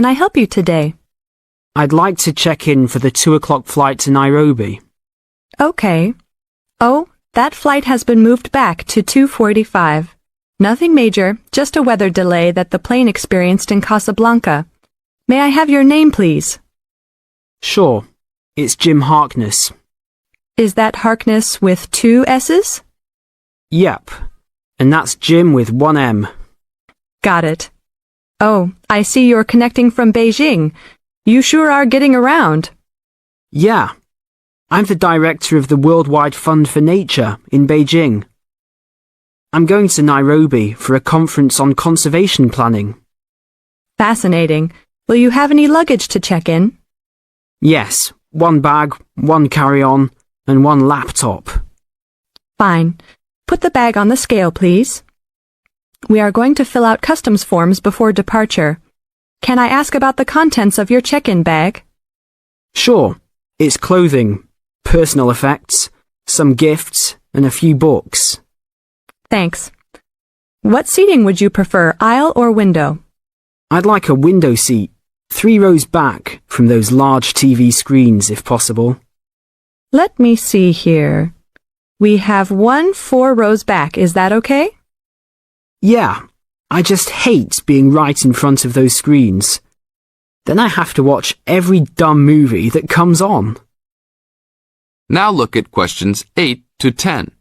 can I help you today? I'd like to check in for the 2 o'clock flight to Nairobi. Okay. Oh, that flight has been moved back to 2:45. Nothing major, just a weather delay that the plane experienced in Casablanca. May I have your name, please? Sure. It's Jim Harkness. Is that Harkness with 2 S's? Yep. And that's Jim with 1 M. Got it. Oh, I see you're connecting from Beijing. You sure are getting around. Yeah. I'm the director of the Worldwide Fund for Nature in Beijing. I'm going to Nairobi for a conference on conservation planning. Fascinating. Will you have any luggage to check in? Yes, 1 bag, 1 carry-on, and 1 laptop. Fine. Put the bag on the scale, please. We are going to fill out customs forms before departure. Can I ask about the contents of your check-in bag? Sure. It's clothing, personal effects, some gifts, and a few books. Thanks. What seating would you prefer, aisle or window? I'd like a window seat, 3 rows back from those large TV screens if possible. Let me see here. We have 1 4 rows back, is that okay? Yeah, I just hate being right in front of those screens. Then I have to watch every dumb movie that comes on. Now look at questions 8 to 10.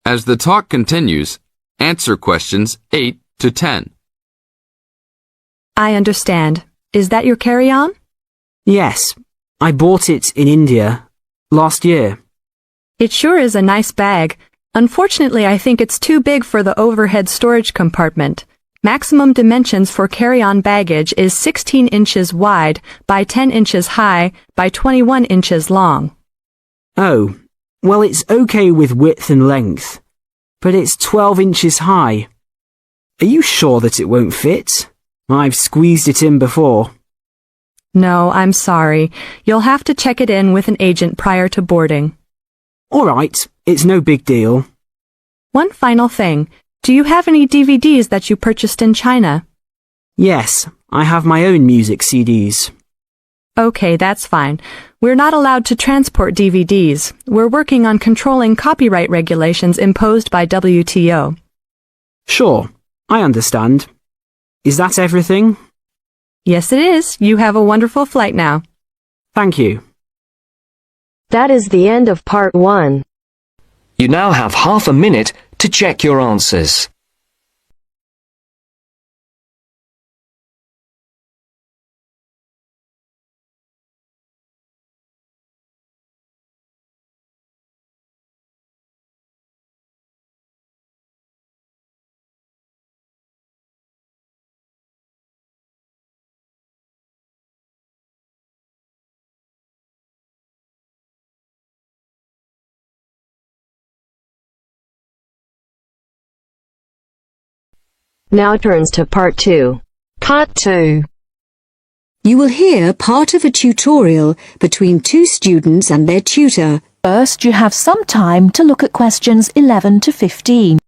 As the talk continues, answer questions 8 to 10. I understand. Is that your carry-on? Yes, I bought it in India last year. It sure is a nice bag. Unfortunately, I think it's too big for the overhead storage compartment. Maximum dimensions for carry-on baggage is 16 inches wide by 10 inches high by 21 inches long. Oh, well, it's okay with width and length, but it's 12 inches high. Are you sure that it won't fit? I've squeezed it in before. No, I'm sorry. You'll have to check it in with an agent prior to boarding. All right, it's no big deal. One final thing. Do you have any DVDs that you purchased in China? Yes, I have my own music CDs. Okay, that's fine. We're not allowed to transport DVDs. We're working on controlling copyright regulations imposed by WTO. Sure, I understand. Is that everything? Yes, it is. You have a wonderful flight now. Thank you. That is the end of part 1. You now have half a minute to check your answers. Now turns to part 2. Part 2. You will hear part of a tutorial between 2 students and their tutor. First, you have some time to look at questions 11 to 15.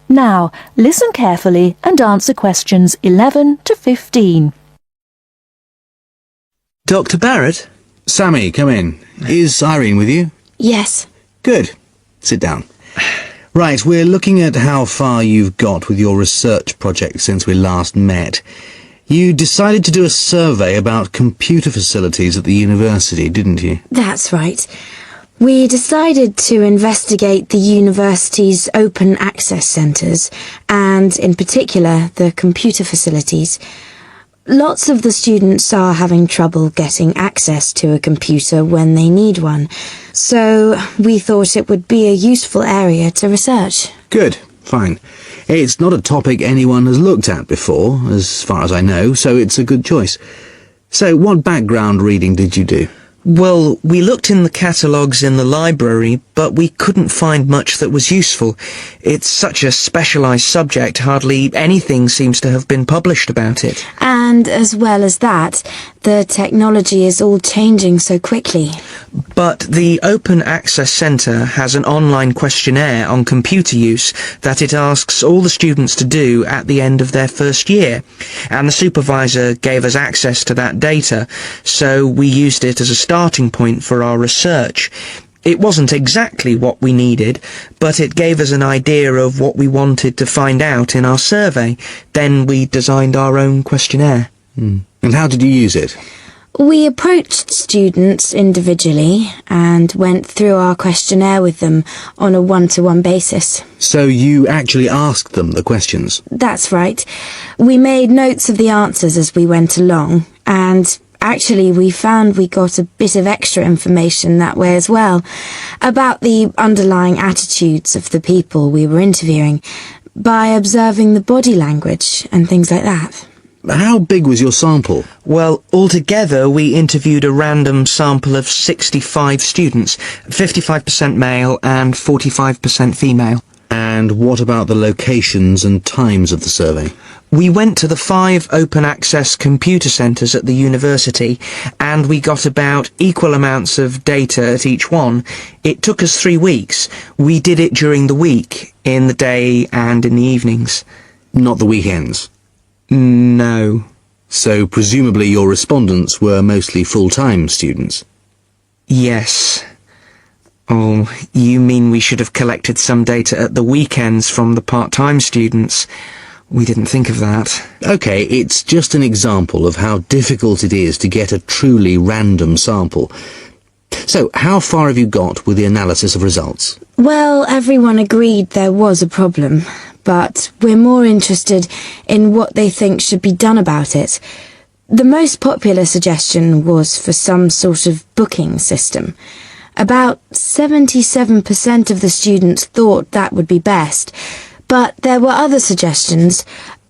Now, listen carefully and answer questions 11 to 15. Dr. Barrett? Sammy, come in. Is Irene with you? Yes. Good. Sit down. Right, we're looking at how far you've got with your research project since we last met. You decided to do a survey about computer facilities at the university, didn't you? That's right. We decided to investigate the university's open access centres, and in particular the computer facilities. Lots of the students are having trouble getting access to a computer when they need one, so we thought it would be a useful area to research. Good, fine. It's not a topic anyone has looked at before, as far as I know, so it's a good choice. So what background reading did you do? Well, we looked in the catalogues in the library, but we couldn't find much that was useful. It's such a specialised subject, hardly anything seems to have been published about it. And as well as that, the technology is all changing so quickly. But the Open Access Centre has an online questionnaire on computer use that it asks all the students to do at the end of their first year, and the supervisor gave us access to that data, so we used it as a starting point for our research. It wasn't exactly what we needed, but it gave us an idea of what we wanted to find out in our survey. Then we designed our own questionnaire. And how did you use it? We approached students individually and went through our questionnaire with them on a one-to-one basis. So you actually asked them the questions? That's right. We made notes of the answers as we went along, and actually we found we got a bit of extra information that way as well, about the underlying attitudes of the people we were interviewing, by observing the body language and things like that. How big was your sample? Well, altogether we interviewed a random sample of 65 students, 55% male and 45% female. And what about the locations and times of the survey? We went to the 5 open access computer centres at the university, and we got about equal amounts of data at each one. It took us 3 weeks. We did it during the week, in the day and in the evenings. Not the weekends? No. So presumably your respondents were mostly full-time students? Yes. Oh, you mean we should have collected some data at the weekends from the part-time students? We didn't think of that. OK, it's just an example of how difficult it is to get a truly random sample. So, how far have you got with the analysis of results? Well, everyone agreed there was a problem, but we're more interested in what they think should be done about it. The most popular suggestion was for some sort of booking system. About 77% of the students thought that would be best, but there were other suggestions.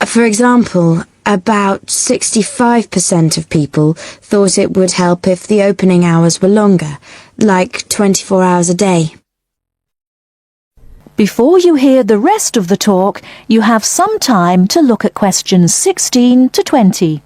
For example, about 65% of people thought it would help if the opening hours were longer, like 24 hours a day. Before you hear the rest of the talk, you have some time to look at questions 16 to 20.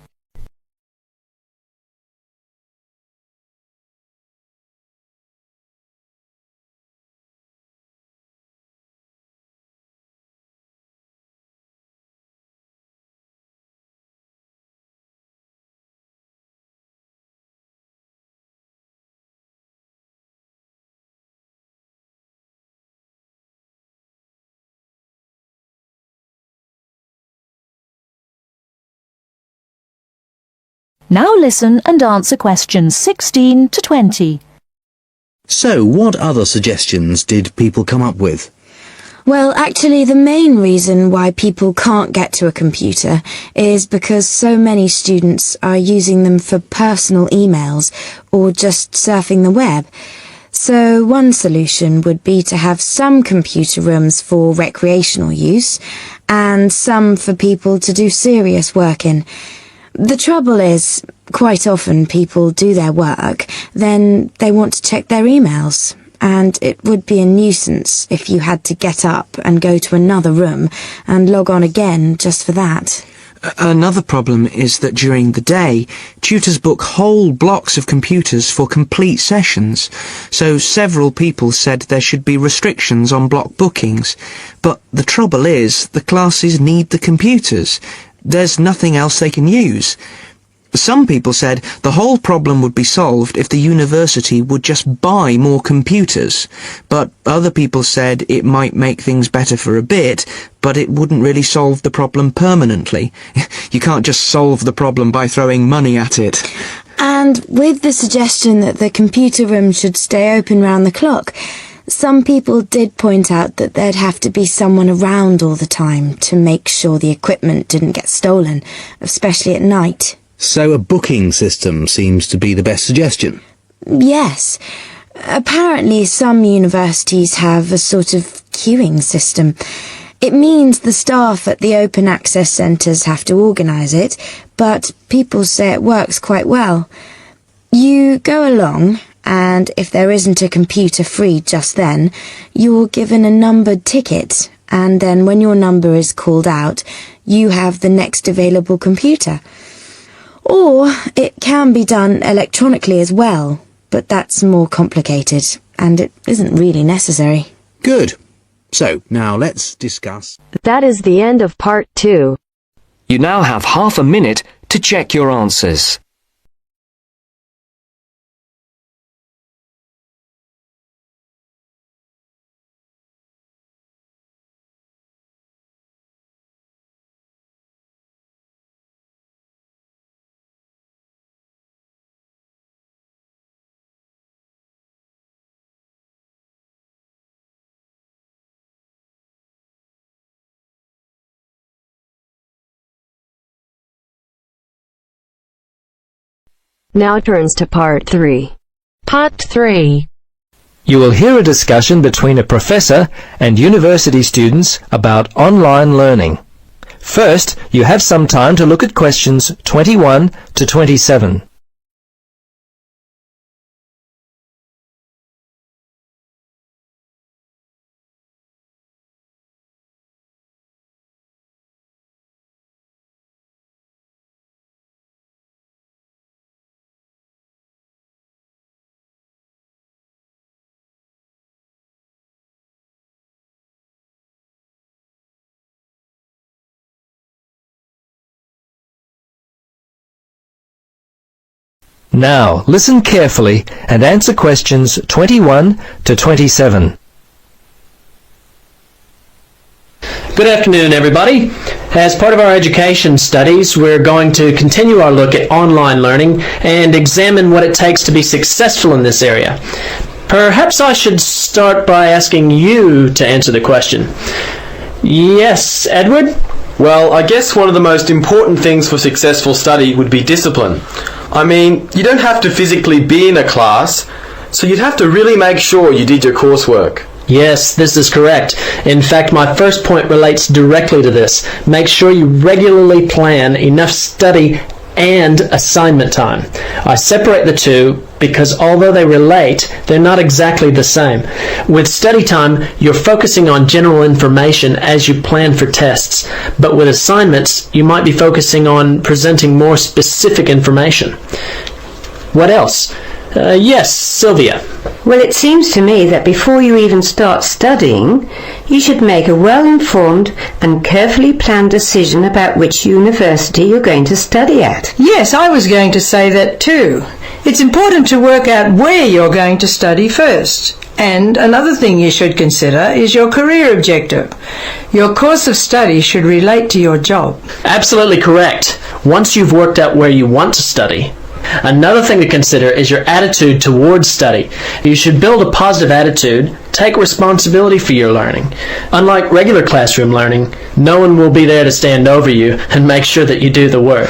Now listen and answer questions 16 to 20. So, what other suggestions did people come up with? Well, actually, the main reason why people can't get to a computer is because so many students are using them for personal emails or just surfing the web. So one solution would be to have some computer rooms for recreational use and some for people to do serious work in. The trouble is, quite often people do their work, then they want to check their emails, and it would be a nuisance if you had to get up and go to another room and log on again just for that. Another problem is that during the day, tutors book whole blocks of computers for complete sessions, so several people said there should be restrictions on block bookings. But the trouble is, the classes need the computers. There's nothing else they can use. Some people said the whole problem would be solved if the university would just buy more computers, but other people said it might make things better for a bit, but it wouldn't really solve the problem permanently. You can't just solve the problem by throwing money at it. And with the suggestion that the computer room should stay open round the clock, some people did point out that there'd have to be someone around all the time to make sure the equipment didn't get stolen, especially at night. So a booking system seems to be the best suggestion. Yes. Apparently some universities have a sort of queuing system. It means the staff at the open access centres have to organise it, but people say it works quite well. You go along, and if there isn't a computer free just then, you're given a numbered ticket, and then when your number is called out, you have the next available computer. Or it can be done electronically as well, but that's more complicated, and it isn't really necessary. Good. So, now let's discuss. That is the end of part 2. You now have half a minute to check your answers. Now turns to part 3. Part 3. You will hear a discussion between a professor and university students about online learning. First, you have some time to look at questions 21 to 27. Now, listen carefully and answer questions 21 to 27. Good afternoon, everybody. As part of our education studies, we're going to continue our look at online learning and examine what it takes to be successful in this area. Perhaps I should start by asking you to answer the question. Yes, Edward? Well, I guess one of the most important things for successful study would be discipline. I mean, you don't have to physically be in a class, so you'd have to really make sure you did your coursework. Yes, this is correct. In fact, my first point relates directly to this. Make sure you regularly plan enough study and assignment time. I separate the two because although they relate, they're not exactly the same. With study time, you're focusing on general information as you plan for tests, but with assignments, you might be focusing on presenting more specific information. What else? Yes, Sylvia. Well, it seems to me that before you even start studying, you should make a well-informed and carefully planned decision about which university you're going to study at. Yes, I was going to say that too. It's important to work out where you're going to study first. And another thing you should consider is your career objective. Your course of study should relate to your job. Absolutely correct. Once you've worked out where you want to study, another thing to consider is your attitude towards study. You should build a positive attitude, take responsibility for your learning. Unlike regular classroom learning, no one will be there to stand over you and make sure that you do the work.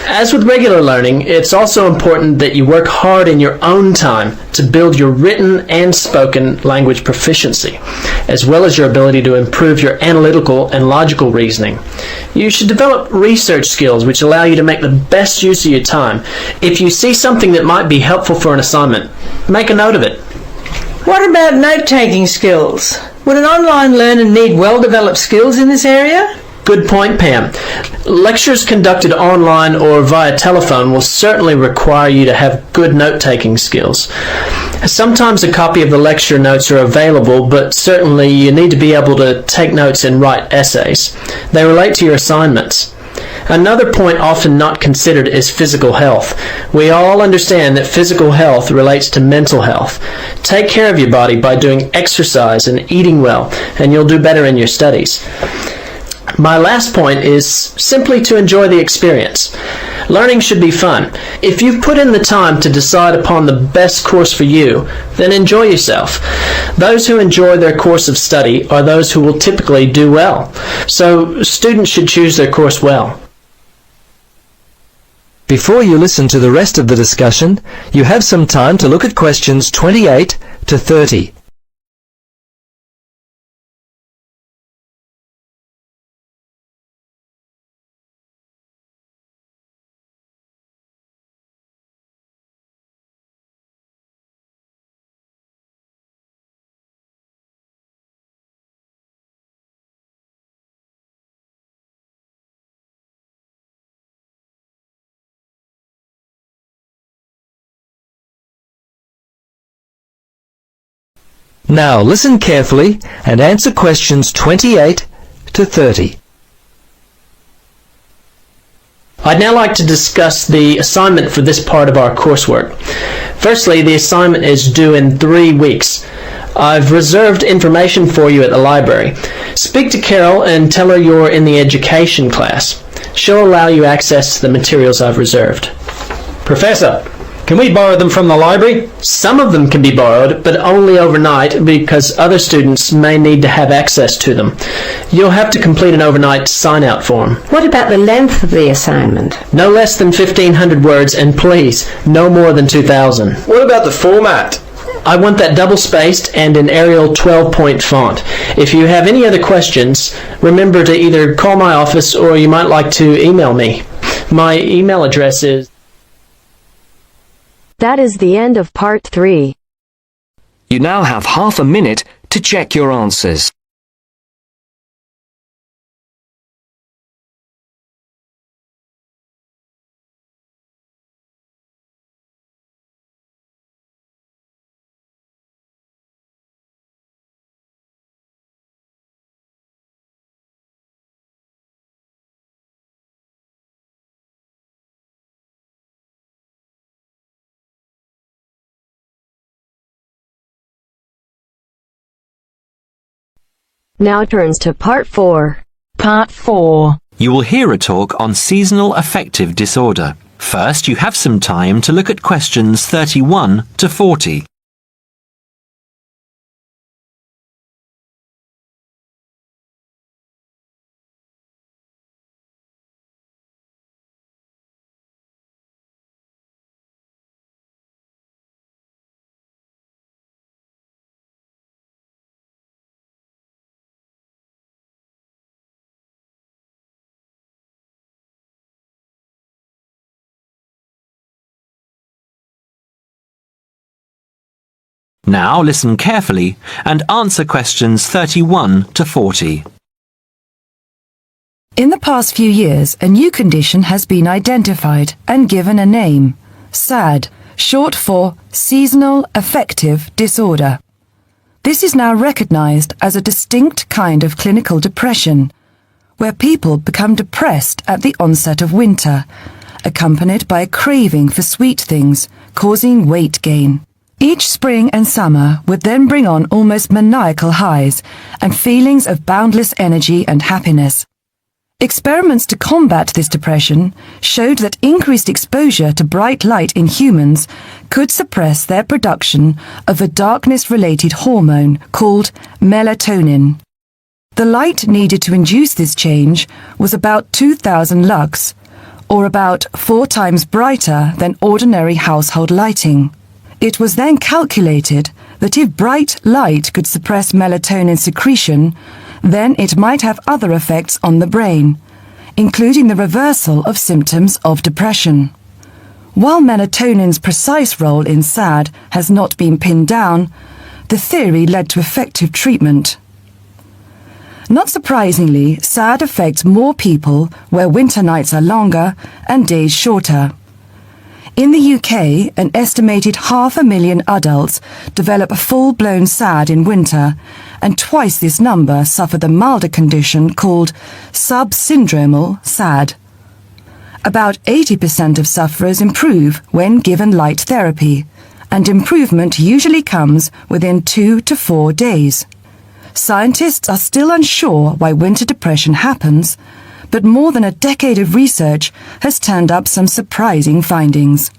As with regular learning, it's also important that you work hard in your own time to build your written and spoken language proficiency, as well as your ability to improve your analytical and logical reasoning. You should develop research skills which allow you to make the best use of your time. If you see something that might be helpful for an assignment, make a note of it. What about note-taking skills? Would an online learner need well-developed skills in this area? Good point, Pam. Lectures conducted online or via telephone will certainly require you to have good note-taking skills. Sometimes a copy of the lecture notes are available, but certainly you need to be able to take notes and write essays. They relate to your assignments. Another point often not considered is physical health. We all understand that physical health relates to mental health. Take care of your body by doing exercise and eating well, and you'll do better in your studies. My last point is simply to enjoy the experience. Learning should be fun. If you've put in the time to decide upon the best course for you, then enjoy yourself. Those who enjoy their course of study are those who will typically do well. So students should choose their course well. Before you listen to the rest of the discussion, you have some time to look at questions 28 to 30. Now listen carefully and answer questions 28 to 30. I'd now like to discuss the assignment for this part of our coursework. Firstly, the assignment is due in 3 weeks. I've reserved information for you at the library. Speak to Carol and tell her you're in the education class. She'll allow you access to the materials I've reserved. Professor, can we borrow them from the library? Some of them can be borrowed, but only overnight because other students may need to have access to them. You'll have to complete an overnight sign-out form. What about the length of the assignment? No less than 1,500 words, and please, no more than 2,000. What about the format? I want that double-spaced and in Arial 12-point font. If you have any other questions, remember to either call my office or you might like to email me. My email address is... That is the end of part 3. You now have half a minute to check your answers. Now turns to part 4. Part 4. You will hear a talk on seasonal affective disorder. First, you have some time to look at questions 31 to 40. Now listen carefully and answer questions 31 to 40. In the past few years, a new condition has been identified and given a name, SAD, short for Seasonal Affective Disorder. This is now recognized as a distinct kind of clinical depression, where people become depressed at the onset of winter, accompanied by a craving for sweet things, causing weight gain. Each spring and summer would then bring on almost maniacal highs and feelings of boundless energy and happiness. Experiments to combat this depression showed that increased exposure to bright light in humans could suppress their production of a darkness-related hormone called melatonin. The light needed to induce this change was about 2,000 lux, or about 4 times brighter than ordinary household lighting. It was then calculated that if bright light could suppress melatonin secretion, then it might have other effects on the brain, including the reversal of symptoms of depression. While melatonin's precise role in SAD has not been pinned down, the theory led to effective treatment. Not surprisingly, SAD affects more people where winter nights are longer and days shorter. In the UK, an estimated 500,000 adults develop a full-blown SAD in winter, and twice this number suffer the milder condition called subsyndromal SAD. About 80% of sufferers improve when given light therapy, and improvement usually comes within 2 to 4 days. Scientists are still unsure why winter depression happens, but more than a decade of research has turned up some surprising findings.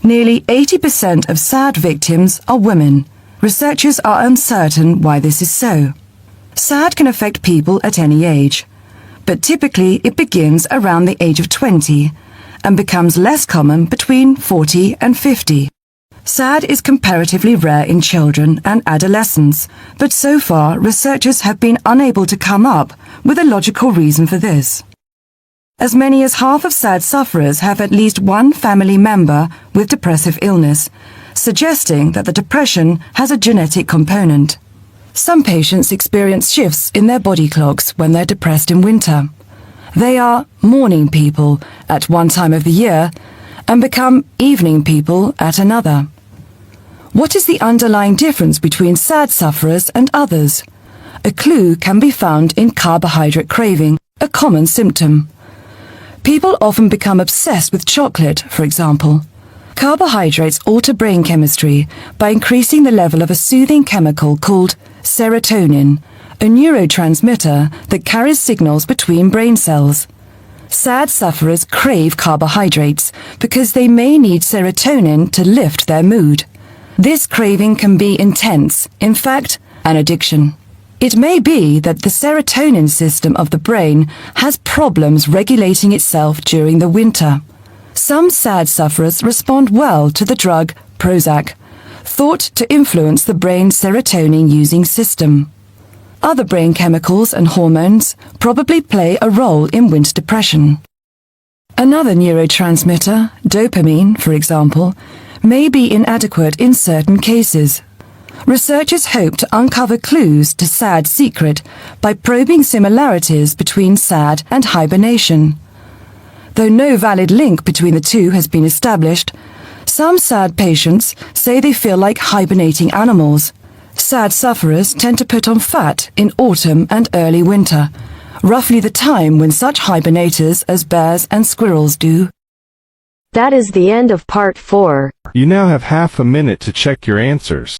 Nearly 80% of SAD victims are women. Researchers are uncertain why this is so. SAD can affect people at any age, but typically it begins around the age of 20 and becomes less common between 40 and 50. SAD is comparatively rare in children and adolescents, but so far researchers have been unable to come up with a logical reason for this. As many as half of SAD sufferers have at least one family member with depressive illness, suggesting that the depression has a genetic component. Some patients experience shifts in their body clocks when they're depressed in winter. They are morning people at one time of the year and become evening people at another. What is the underlying difference between SAD sufferers and others? A clue can be found in carbohydrate craving, a common symptom. People often become obsessed with chocolate, for example. Carbohydrates alter brain chemistry by increasing the level of a soothing chemical called serotonin, a neurotransmitter that carries signals between brain cells. SAD sufferers crave carbohydrates because they may need serotonin to lift their mood. This craving can be intense, in fact, an addiction. It may be that the serotonin system of the brain has problems regulating itself during the winter. Some SAD sufferers respond well to the drug Prozac, thought to influence the brain's serotonin-using system. Other brain chemicals and hormones probably play a role in winter depression. Another neurotransmitter, dopamine, for example, may be inadequate in certain cases. Researchers hope to uncover clues to SAD's secret by probing similarities between SAD and hibernation. Though no valid link between the two has been established, some SAD patients say they feel like hibernating animals. SAD sufferers tend to put on fat in autumn and early winter, roughly the time when such hibernators as bears and squirrels do. That is the end of part 4. You now have half a minute to check your answers.